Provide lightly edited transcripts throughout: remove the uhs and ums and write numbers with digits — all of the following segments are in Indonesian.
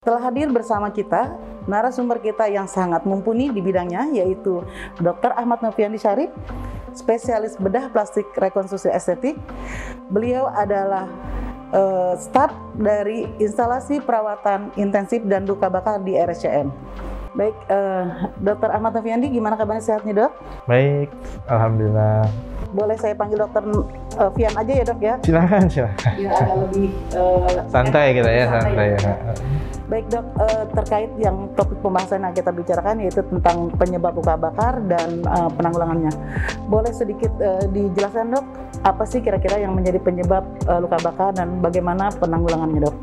Telah hadir bersama kita narasumber kita yang sangat mumpuni di bidangnya, yaitu Dr. Ahmad Noviandi Syarif, spesialis bedah plastik rekonstruksi estetik. Beliau adalah staf dari instalasi perawatan intensif dan luka bakar di RSCM. Baik, Dr. Ahmad Noviandi, gimana kabarnya, sehat nih, Dok? Baik, alhamdulillah. Boleh saya panggil Dr. Vian aja ya, Dok, ya? Silakan. Ya, agak lebih santai kita ya, santai ya. Baik, Dok, terkait yang topik pembahasan yang kita bicarakan, yaitu tentang penyebab luka bakar dan penanggulangannya. Boleh sedikit dijelaskan, Dok, apa sih kira-kira yang menjadi penyebab luka bakar dan bagaimana penanggulangannya, Dok?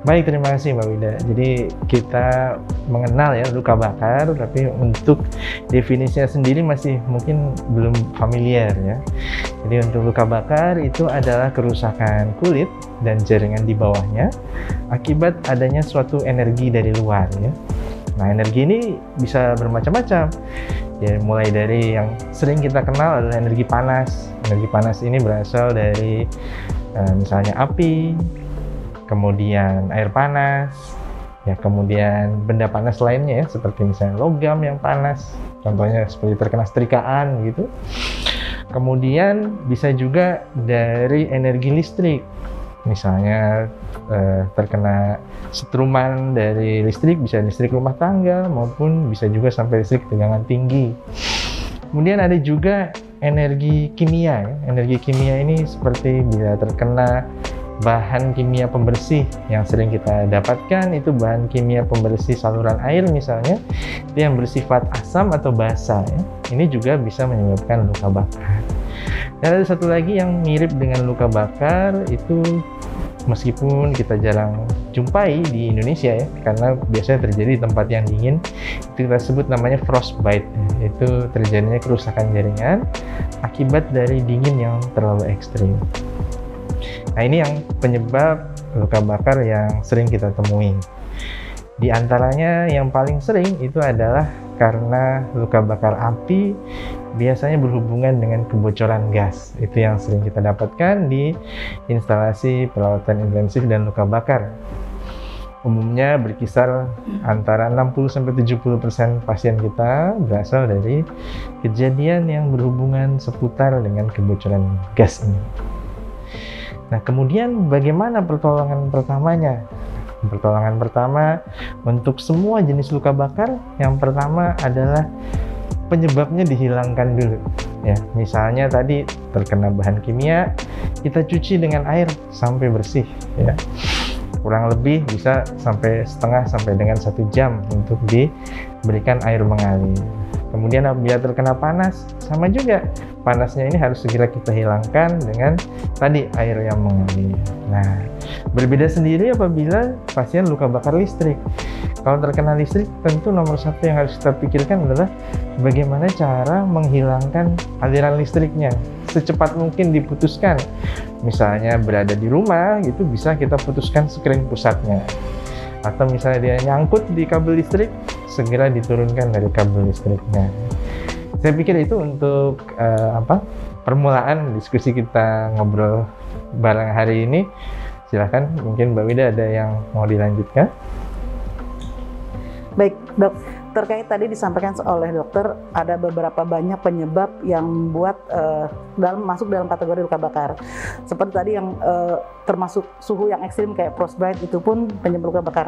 Baik, terima kasih Mbak Wida. Jadi kita mengenal ya luka bakar, tapi untuk definisinya sendiri masih mungkin belum familiar ya. Jadi untuk luka bakar itu adalah kerusakan kulit dan jaringan di bawahnya akibat adanya suatu energi dari luar ya. Nah, energi ini bisa bermacam-macam. Ya, mulai dari yang sering kita kenal adalah energi panas. Energi panas ini berasal dari misalnya api, kemudian air panas, ya kemudian benda panas lainnya ya, seperti misalnya logam yang panas, contohnya seperti terkena setrikaan gitu. Kemudian bisa juga dari energi listrik, misalnya terkena setruman dari listrik, bisa listrik rumah tangga maupun bisa juga sampai listrik tegangan tinggi. Kemudian ada juga energi kimia ya. Energi kimia ini seperti bila terkena bahan kimia pembersih yang sering kita dapatkan, itu bahan kimia pembersih saluran air misalnya, itu yang bersifat asam atau basa ya. Ini juga bisa menyebabkan luka bakar. Dan ada satu lagi yang mirip dengan luka bakar, itu meskipun kita jarang jumpai di Indonesia ya, karena biasanya terjadi di tempat yang dingin, itu kita sebut namanya frostbite. Itu terjadinya kerusakan jaringan akibat dari dingin yang terlalu ekstrim. Nah, ini yang penyebab luka bakar yang sering kita temui. Di antaranya yang paling sering itu adalah karena luka bakar api biasanya berhubungan dengan kebocoran gas. Itu yang sering kita dapatkan di instalasi perawatan intensif dan luka bakar. Umumnya berkisar antara 60-70% pasien kita berasal dari kejadian yang berhubungan seputar dengan kebocoran gas ini. Nah, kemudian bagaimana pertolongan pertamanya? Pertolongan pertama untuk semua jenis luka bakar, yang pertama adalah penyebabnya dihilangkan dulu. Ya, misalnya tadi terkena bahan kimia, kita cuci dengan air sampai bersih. Ya, kurang lebih bisa sampai setengah sampai dengan 1 jam untuk diberikan air mengalir. Kemudian apabila terkena panas, sama juga panasnya ini harus segera kita hilangkan dengan tadi air yang mengalir. Nah, berbeda sendiri apabila pasien luka bakar listrik. Kalau terkena listrik, tentu nomor satu yang harus kita pikirkan adalah bagaimana cara menghilangkan aliran listriknya. Secepat mungkin diputuskan. Misalnya berada di rumah, itu bisa kita putuskan skrin pusatnya. Atau misalnya dia nyangkut di kabel listrik, segera diturunkan dari kabel listriknya. Saya pikir itu untuk permulaan diskusi kita ngobrol bareng hari ini. Silahkan, mungkin Mbak Wida ada yang mau dilanjutkan. Baik, Dok. Terkait tadi disampaikan oleh dokter, ada beberapa banyak penyebab yang membuat masuk dalam kategori luka bakar. Seperti tadi yang termasuk suhu yang ekstrim kayak frostbite, itu pun penyebab luka bakar.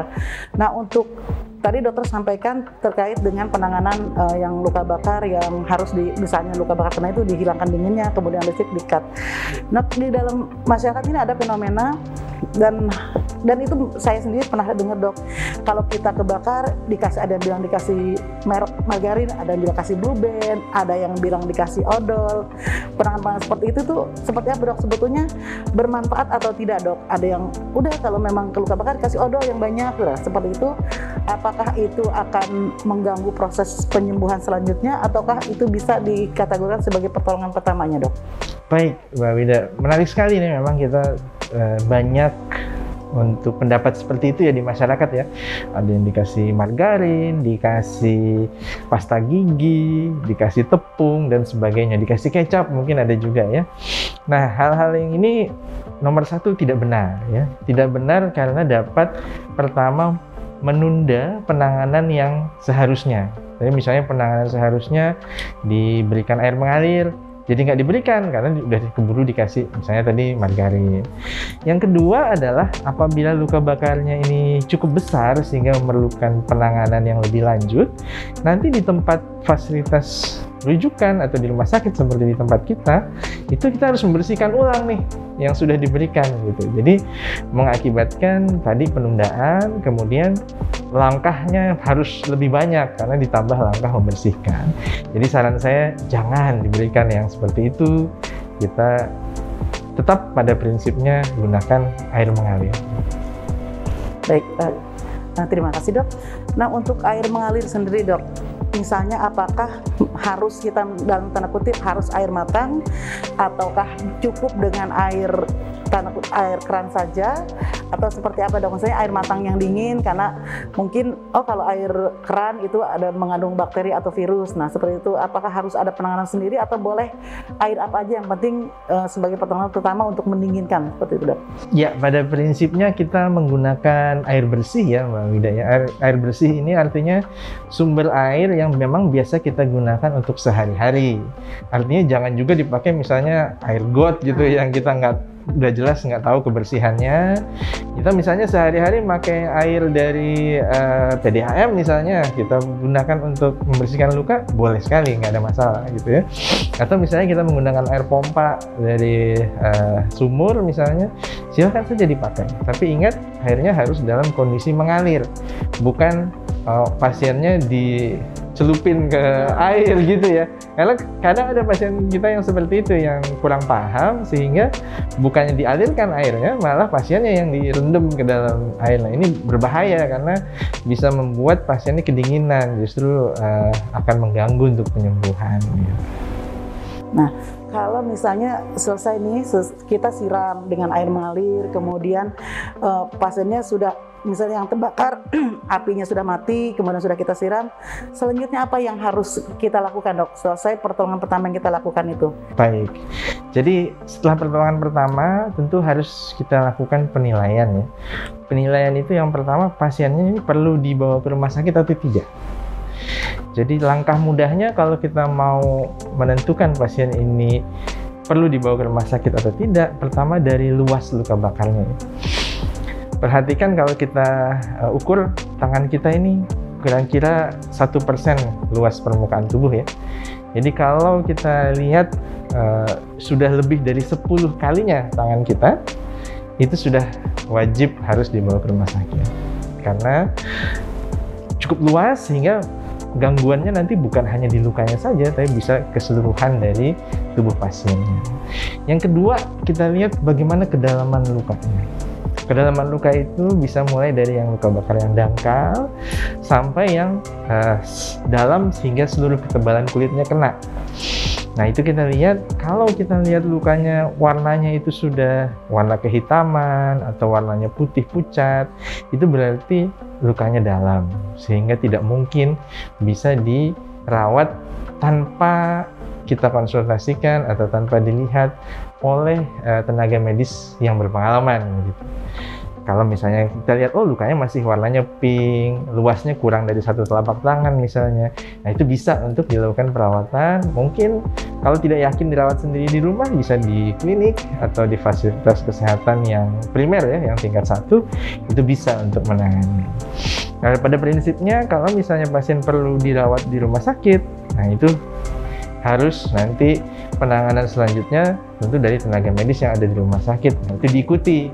Nah, untuk tadi dokter sampaikan terkait dengan penanganan yang luka bakar yang harus misalnya luka bakar kena itu dihilangkan dinginnya, kemudian listrik di-cut. Nah, di dalam masyarakat ini ada fenomena dan itu saya sendiri pernah dengar, Dok, kalau kita kebakar ada yang bilang dikasih merek margarin, ada yang bilang kasih blue band, ada yang bilang dikasih odol. Penanganan seperti itu tuh seperti apa, Dok? Sebetulnya bermanfaat atau tidak, Dok? Ada yang udah kalau memang luka bakar kasih odol yang banyak, seperti itu. Apakah itu akan mengganggu proses penyembuhan selanjutnya, ataukah itu bisa dikategorikan sebagai pertolongan pertamanya, Dok? Baik, Mbak Wida, menarik sekali nih, memang kita banyak untuk pendapat seperti itu ya di masyarakat ya. Ada yang dikasih margarin, dikasih pasta gigi, dikasih tepung dan sebagainya, dikasih kecap mungkin ada juga ya. Nah, hal-hal yang ini nomor satu tidak benar ya. Tidak benar karena dapat pertama menunda penanganan yang seharusnya. Jadi misalnya penanganan seharusnya diberikan air mengalir, jadi nggak diberikan karena udah keburu dikasih misalnya tadi margarin. Yang kedua adalah apabila luka bakarnya ini cukup besar sehingga memerlukan penanganan yang lebih lanjut, nanti di tempat fasilitas rujukan atau di rumah sakit seperti di tempat kita, itu kita harus membersihkan ulang nih yang sudah diberikan gitu. Jadi mengakibatkan tadi penundaan, kemudian langkahnya harus lebih banyak karena ditambah langkah membersihkan. Jadi saran saya jangan diberikan yang seperti itu. Kita tetap pada prinsipnya gunakan air mengalir. Baik, terima kasih dok. Nah untuk air mengalir sendiri dok, misalnya apakah harus kita dalam tanda kutip harus air matang ataukah cukup dengan air keran saja atau seperti apa dok? Misalnya air matang yang dingin karena mungkin kalau air keran itu ada mengandung bakteri atau virus. Nah seperti itu, apakah harus ada penanganan sendiri atau boleh air apa aja yang penting sebagai pertolongan pertama untuk mendinginkan seperti itu dok? Ya, pada prinsipnya kita menggunakan air bersih ya Mbak Wida ya. Air bersih ini artinya sumber air yang memang biasa kita gunakan untuk sehari-hari. Artinya jangan juga dipakai misalnya air got gitu yang kita udah jelas nggak tahu kebersihannya. Kita misalnya sehari-hari pakai air dari PDAM misalnya, kita gunakan untuk membersihkan luka, boleh sekali, nggak ada masalah gitu ya. Atau misalnya kita menggunakan air pompa dari sumur misalnya, silahkan saja dipakai. Tapi ingat, airnya harus dalam kondisi mengalir, bukan pasiennya dicelupin ke air gitu ya. Karena kadang ada pasien kita yang seperti itu, yang kurang paham sehingga bukannya dialirkan airnya, malah pasiennya yang direndam ke dalam air. Nah ini berbahaya karena bisa membuat pasiennya kedinginan, justru akan mengganggu untuk penyembuhan. Nah kalau misalnya selesai nih kita siram dengan air mengalir, kemudian pasiennya sudah misalnya yang terbakar, apinya sudah mati, kemudian sudah kita siram, selanjutnya apa yang harus kita lakukan dok? Selesai pertolongan pertama yang kita lakukan itu. Baik, jadi setelah pertolongan pertama tentu harus kita lakukan penilaian ya. Penilaian itu yang pertama, pasiennya ini perlu dibawa ke rumah sakit atau tidak. Jadi langkah mudahnya kalau kita mau menentukan pasien ini perlu dibawa ke rumah sakit atau tidak, pertama dari luas luka bakarnya. Perhatikan kalau kita ukur tangan kita ini kira-kira 1% luas permukaan tubuh ya. Jadi kalau kita lihat sudah lebih dari 10 kalinya tangan kita, itu sudah wajib harus dibawa ke rumah sakit. Karena cukup luas sehingga gangguannya nanti bukan hanya di lukanya saja, tapi bisa keseluruhan dari tubuh pasiennya. Yang kedua, kita lihat bagaimana kedalaman lukanya. Kedalaman luka itu bisa mulai dari yang luka bakar yang dangkal sampai yang dalam sehingga seluruh ketebalan kulitnya kena. Nah itu kita lihat, kalau kita lihat lukanya warnanya itu sudah warna kehitaman atau warnanya putih pucat, itu berarti lukanya dalam sehingga tidak mungkin bisa dirawat tanpa kita konsultasikan atau tanpa dilihat oleh tenaga medis yang berpengalaman gitu. Kalau misalnya kita lihat, lukanya masih warnanya pink, luasnya kurang dari 1 telapak tangan misalnya, nah itu bisa untuk dilakukan perawatan. Mungkin kalau tidak yakin dirawat sendiri di rumah, bisa di klinik atau di fasilitas kesehatan yang primer ya, yang tingkat 1, itu bisa untuk menangani. Nah pada prinsipnya kalau misalnya pasien perlu dirawat di rumah sakit, nah itu harus nanti penanganan selanjutnya tentu dari tenaga medis yang ada di rumah sakit, nah, itu diikuti.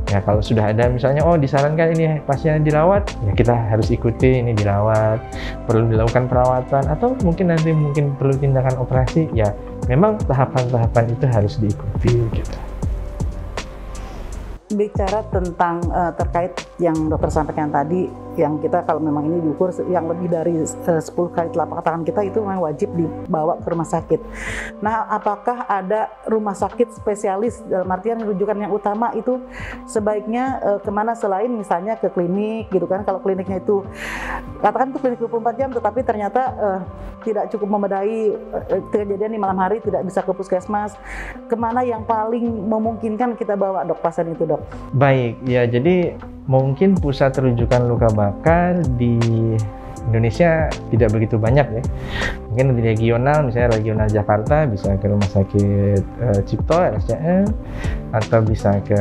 Ya kalau sudah ada misalnya disarankan ini pasien dirawat, ya kita harus ikuti ini dirawat, perlu dilakukan perawatan atau mungkin perlu tindakan operasi, ya memang tahapan-tahapan itu harus diikuti gitu. Bicara tentang terkait yang dokter sampaikan tadi, yang kita kalau memang ini diukur yang lebih dari 10 kali telapak tangan kita, itu memang wajib dibawa ke rumah sakit. Nah, apakah ada rumah sakit spesialis dalam artian rujukan yang utama itu sebaiknya kemana selain misalnya ke klinik gitu kan? Kalau kliniknya itu katakan itu klinik 24 jam tetapi ternyata tidak cukup memadai, kejadian di malam hari tidak bisa ke puskesmas, kemana yang paling memungkinkan kita bawa dok pasien itu dok? Baik, ya jadi mungkin pusat rujukan luka bakar di Indonesia tidak begitu banyak ya. Mungkin di regional, misalnya regional Jakarta bisa ke rumah sakit Cipto RSCM, atau bisa ke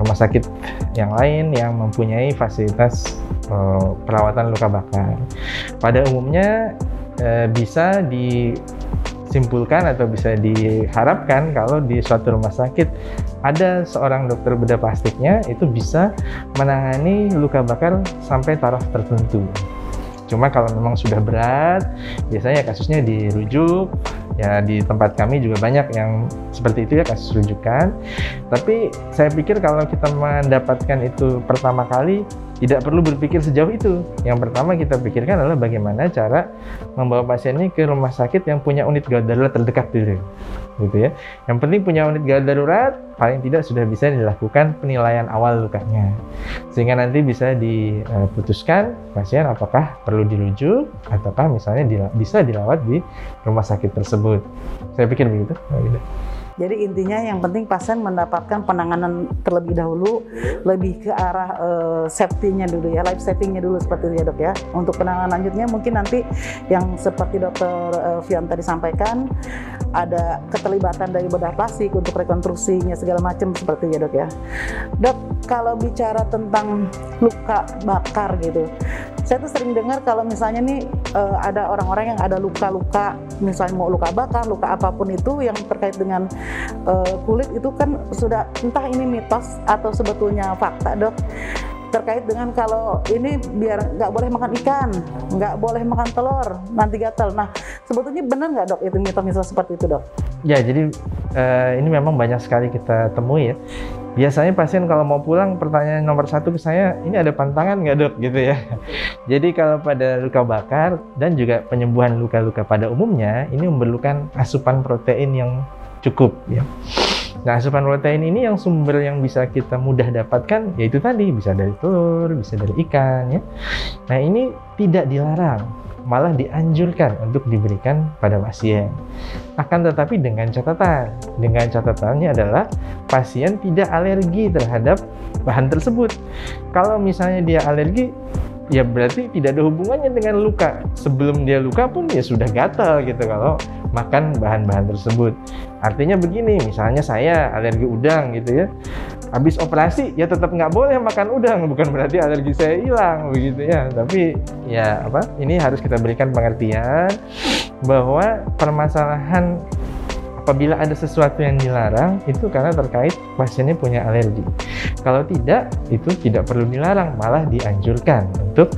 rumah sakit yang lain yang mempunyai fasilitas perawatan luka bakar. Pada umumnya bisa disimpulkan atau bisa diharapkan kalau di suatu rumah sakit ada seorang dokter bedah plastiknya, itu bisa menangani luka bakar sampai taraf tertentu. Cuma kalau memang sudah berat, biasanya kasusnya dirujuk. Ya di tempat kami juga banyak yang seperti itu ya, kasus rujukan. Tapi saya pikir kalau kita mendapatkan itu pertama kali, tidak perlu berpikir sejauh itu. Yang pertama kita pikirkan adalah bagaimana cara membawa pasien ini ke rumah sakit yang punya unit gawat darurat terdekat dulu, gitu ya. Yang penting punya unit gawat darurat, paling tidak sudah bisa dilakukan penilaian awal lukanya, sehingga nanti bisa diputuskan pasien apakah perlu dirujuk ataukah misalnya bisa dirawat di rumah sakit tersebut. Saya pikir begitu. Jadi intinya yang penting pasien mendapatkan penanganan terlebih dahulu, lebih ke arah safety-nya dulu ya, life saving-nya dulu seperti itu ya dok ya. Untuk penanganan lanjutnya mungkin nanti yang seperti dokter Fian tadi sampaikan, ada keterlibatan dari bedah plastik untuk rekonstruksinya segala macam seperti itu ya dok ya. Dok, kalau bicara tentang luka bakar gitu, saya tuh sering dengar kalau misalnya nih ada orang-orang yang ada luka-luka, misalnya mau luka bakar, luka apapun itu yang terkait dengan kulit itu kan sudah entah ini mitos atau sebetulnya fakta dok, terkait dengan kalau ini biar nggak boleh makan ikan, nggak boleh makan telur, nanti gatal. Nah sebetulnya benar nggak dok itu mitos-mitos seperti itu dok? Ya jadi ini memang banyak sekali kita temui ya. Biasanya pasien kalau mau pulang, pertanyaan nomor satu ke saya, ini ada pantangan nggak dok gitu ya. Jadi kalau pada luka bakar dan juga penyembuhan luka-luka pada umumnya, ini memerlukan asupan protein yang cukup ya. Nah asupan protein ini yang sumber yang bisa kita mudah dapatkan yaitu tadi bisa dari telur, bisa dari ikan ya. Nah ini tidak dilarang, malah dianjurkan untuk diberikan pada pasien. Akan tetapi dengan catatan. Dengan catatannya adalah pasien tidak alergi terhadap bahan tersebut. Kalau misalnya dia alergi, ya berarti tidak ada hubungannya dengan luka. Sebelum dia luka pun ya sudah gatal gitu kalau makan bahan-bahan tersebut. Artinya begini, misalnya saya alergi udang gitu ya. Habis operasi ya tetap nggak boleh makan udang, bukan berarti alergi saya hilang begitu ya. Tapi ya ini harus kita berikan pengertian bahwa permasalahan apabila ada sesuatu yang dilarang itu karena terkait pasiennya punya alergi. Kalau tidak, itu tidak perlu dilarang, malah dianjurkan untuk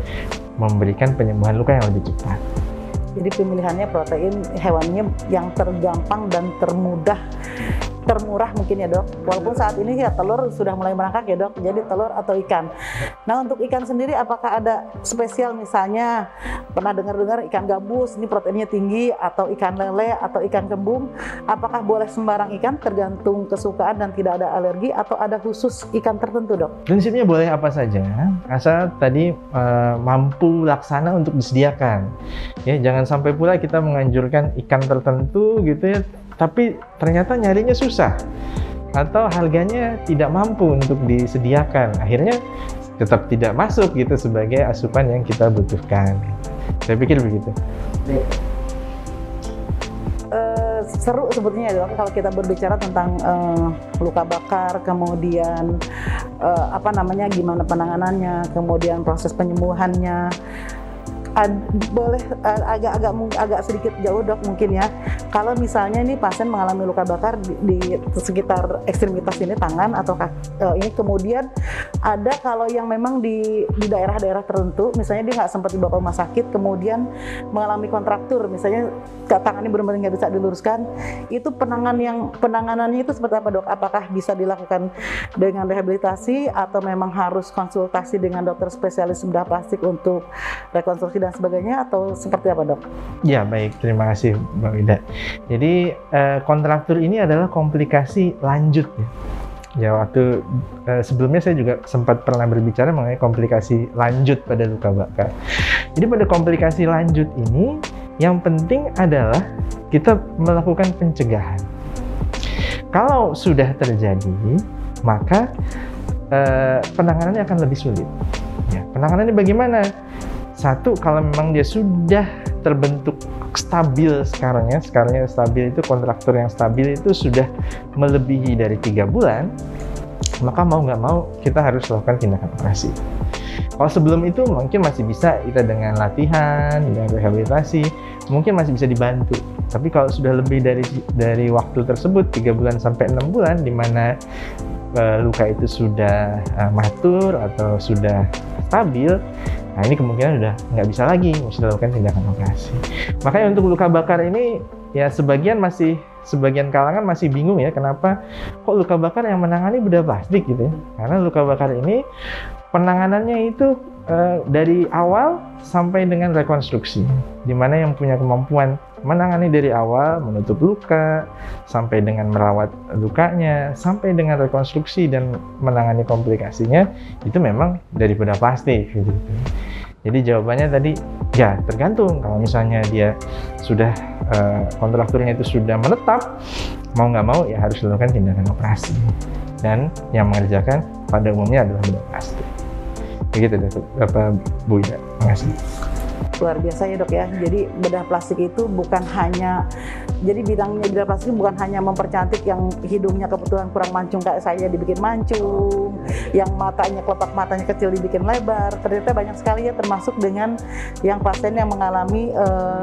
memberikan penyembuhan luka yang lebih cepat. Jadi pemilihannya protein hewannya yang tergampang dan termurah mungkin ya dok. Walaupun saat ini ya telur sudah mulai merangkak ya dok, jadi telur atau ikan. Nah untuk ikan sendiri apakah ada spesial, misalnya pernah dengar ikan gabus ini proteinnya tinggi, atau ikan lele atau ikan kembung, apakah boleh sembarang ikan tergantung kesukaan dan tidak ada alergi, atau ada khusus ikan tertentu dok? Prinsipnya boleh apa saja, asal tadi mampu laksana untuk disediakan. Ya jangan sampai pula kita menganjurkan ikan tertentu gitu ya, tapi ternyata nyarinya susah atau harganya tidak mampu untuk disediakan, akhirnya tetap tidak masuk gitu sebagai asupan yang kita butuhkan. Saya pikir begitu. Seru sebetulnya dok kalau kita berbicara tentang luka bakar, kemudian gimana penanganannya, kemudian proses penyembuhannya. Boleh agak sedikit jauh dok mungkin ya. Kalau misalnya ini pasien mengalami luka bakar di sekitar ekstremitas ini, tangan atau ini, kemudian ada kalau yang memang di daerah-daerah tertentu, misalnya dia nggak sempat dibawa ke rumah sakit, kemudian mengalami kontraktur, misalnya tangannya benar-benar nggak bisa diluruskan, itu penanganannya itu seperti apa dok? Apakah bisa dilakukan dengan rehabilitasi atau memang harus konsultasi dengan dokter spesialis bedah plastik untuk rekonstruksi dan sebagainya, atau seperti apa dok? Ya baik, terima kasih Mbak Wida. Jadi kontraktur ini adalah komplikasi lanjut ya. Ya waktu sebelumnya saya juga sempat pernah berbicara mengenai komplikasi lanjut pada luka bakar. Jadi pada komplikasi lanjut ini yang penting adalah kita melakukan pencegahan. Kalau sudah terjadi, maka penanganannya akan lebih sulit. Ya, penanganannya bagaimana? Satu, kalau memang dia sudah terbentuk stabil sekarangnya stabil itu kontraktur yang stabil itu sudah melebihi dari 3 bulan, maka mau nggak mau kita harus lakukan tindakan operasi. Kalau sebelum itu mungkin masih bisa kita dengan latihan, dengan rehabilitasi, mungkin masih bisa dibantu. Tapi kalau sudah lebih dari waktu tersebut 3 bulan sampai 6 bulan, di mana luka itu sudah matur atau sudah stabil, nah ini kemungkinan udah nggak bisa lagi, mesti lakukan tindakan operasi. Makanya untuk luka bakar ini ya sebagian kalangan masih bingung ya, kenapa kok luka bakar yang menangani bedah plastik gitu ya. Karena luka bakar ini penanganannya itu dari awal sampai dengan rekonstruksi, di mana yang punya kemampuan menangani dari awal, menutup luka, sampai dengan merawat lukanya, sampai dengan rekonstruksi dan menangani komplikasinya, itu memang dari bedah plastik gitu. Jadi jawabannya tadi, ya tergantung. Kalau misalnya dia sudah kontrakturnya itu sudah menetap, mau nggak mau ya harus dilakukan tindakan operasi. Dan yang mengerjakan pada umumnya adalah bedah plastik. Begitu Bapak Bu Ida. Terima kasih. Luar biasa ya dok ya. Jadi bedah plastik itu bukan hanya, jadi bidangnya bedah plastik bukan hanya mempercantik yang hidungnya kebetulan kurang mancung kayak saya dibikin mancung, yang matanya kelopak matanya kecil dibikin lebar. Ternyata banyak sekali ya, termasuk dengan yang pasien yang mengalami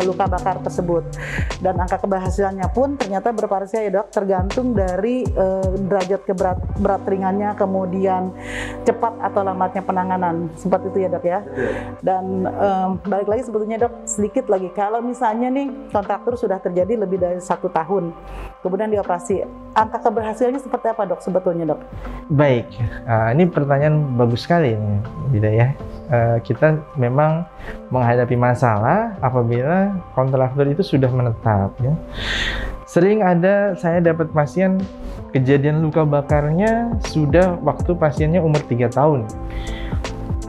luka bakar tersebut. Dan angka keberhasilannya pun ternyata bervariasi ya dok, tergantung dari derajat berat ringannya, kemudian cepat atau lambatnya penanganan. Seperti itu ya dok ya. Dan balik lagi sebetulnya dok, sedikit lagi, kalau misalnya nih kontraktur sudah terjadi lebih dari 1 tahun, kemudian dioperasi, angka keberhasilannya seperti apa dok sebetulnya dok? Baik, ini pertanyaan bagus sekali nih Bida ya. Kita memang menghadapi masalah apabila kontraktur itu sudah menetap ya. Sering ada saya dapat pasien kejadian luka bakarnya sudah waktu pasiennya umur 3 tahun.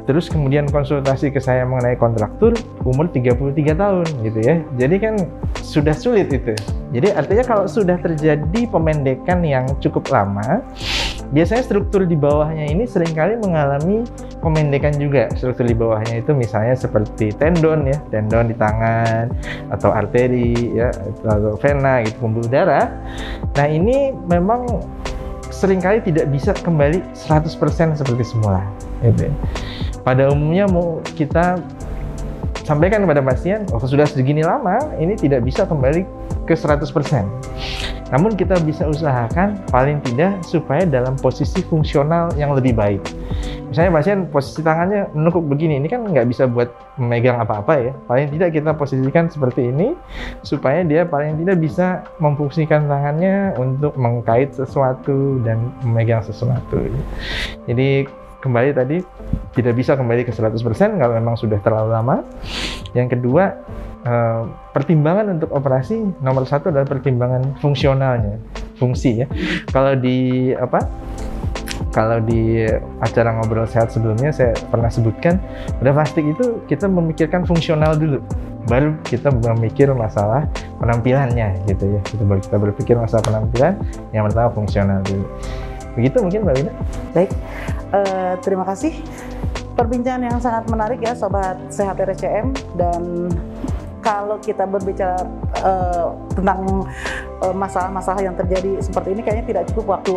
Terus kemudian konsultasi ke saya mengenai kontraktur umur 33 tahun gitu ya. Jadi kan sudah sulit itu. Jadi artinya kalau sudah terjadi pemendekan yang cukup lama, biasanya struktur di bawahnya ini seringkali mengalami pemendekan juga. Struktur di bawahnya itu misalnya seperti tendon ya, tendon di tangan atau arteri ya, atau vena gitu, pembuluh darah. Nah, ini memang seringkali tidak bisa kembali 100% seperti semula gitu ya. Pada umumnya mau kita sampaikan kepada pasien, sudah segini lama ini tidak bisa kembali ke 100%. Namun kita bisa usahakan paling tidak supaya dalam posisi fungsional yang lebih baik. Misalnya pasien posisi tangannya menekuk begini, ini kan nggak bisa buat memegang apa-apa ya. Paling tidak kita posisikan seperti ini supaya dia paling tidak bisa memfungsikan tangannya untuk mengkait sesuatu dan memegang sesuatu. Jadi kembali tadi tidak bisa kembali ke 100% kalau memang sudah terlalu lama. Yang kedua, pertimbangan untuk operasi nomor 1 adalah pertimbangan fungsionalnya, fungsi ya. Kalau di acara ngobrol sehat sebelumnya saya pernah sebutkan, bedah plastik itu kita memikirkan fungsional dulu, baru kita memikir masalah penampilannya gitu ya. Kita berpikir masalah penampilan, yang pertama fungsional dulu. Begitu mungkin Mbak Wina. Baik, terima kasih. Perbincangan yang sangat menarik ya Sobat Sehat RSCM. Dan kalau kita berbicara tentang masalah-masalah yang terjadi seperti ini, kayaknya tidak cukup waktu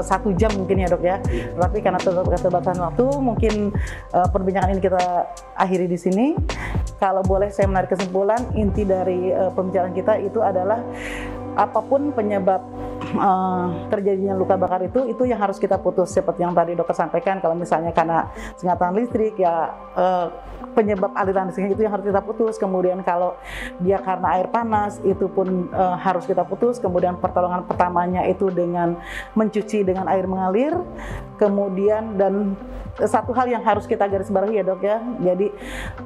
1 jam mungkin ya dok ya. Tapi karena keterbatasan waktu, mungkin perbincangan ini kita akhiri di sini. Kalau boleh saya menarik kesimpulan, inti dari pembicaraan kita itu adalah apapun penyebab terjadinya luka bakar itu yang harus kita putus. Seperti yang tadi dokter sampaikan, kalau misalnya karena sengatan listrik ya penyebab aliran listrik itu yang harus kita putus. Kemudian kalau dia karena air panas itu pun harus kita putus. Kemudian pertolongan pertamanya itu dengan mencuci dengan air mengalir. Kemudian dan satu hal yang harus kita garis bawahi ya dok ya, jadi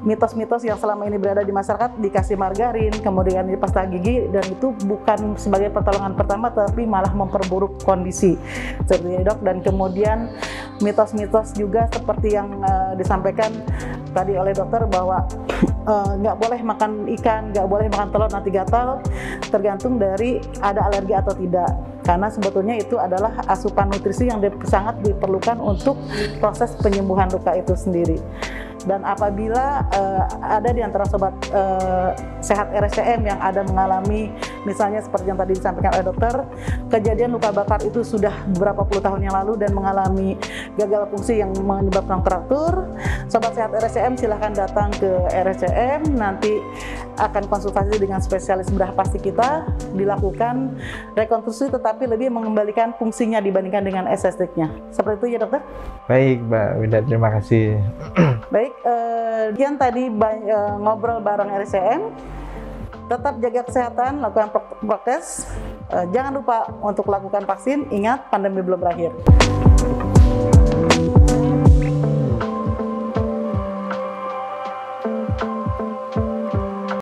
mitos-mitos yang selama ini berada di masyarakat, dikasih margarin kemudian dipasta gigi, dan itu bukan sebagai pertolongan pertama tapi malah memperburuk kondisi seperti ini dok. Dan kemudian mitos-mitos juga seperti yang disampaikan tadi oleh dokter bahwa nggak boleh makan ikan, nggak boleh makan telur nanti gatal, tergantung dari ada alergi atau tidak. Karena sebetulnya itu adalah asupan nutrisi yang sangat diperlukan untuk proses penyembuhan luka itu sendiri. Dan apabila ada di antara sobat sehat RSCM yang ada mengalami misalnya seperti yang tadi disampaikan oleh dokter, kejadian luka bakar itu sudah beberapa puluh tahun yang lalu dan mengalami gagal fungsi yang menyebabkan kontraktur, sobat sehat RSCM silahkan datang ke RSCM, nanti akan konsultasi dengan spesialis bedah plastik kita, dilakukan rekonstruksi tetapi lebih mengembalikan fungsinya dibandingkan dengan estetiknya. Seperti itu ya dokter? Baik Mbak Wida, terima kasih. Baik, sekian tadi ngobrol bareng RSCM. Tetap jaga kesehatan, lakukan prokes. Jangan lupa untuk lakukan vaksin. Ingat, pandemi belum berakhir.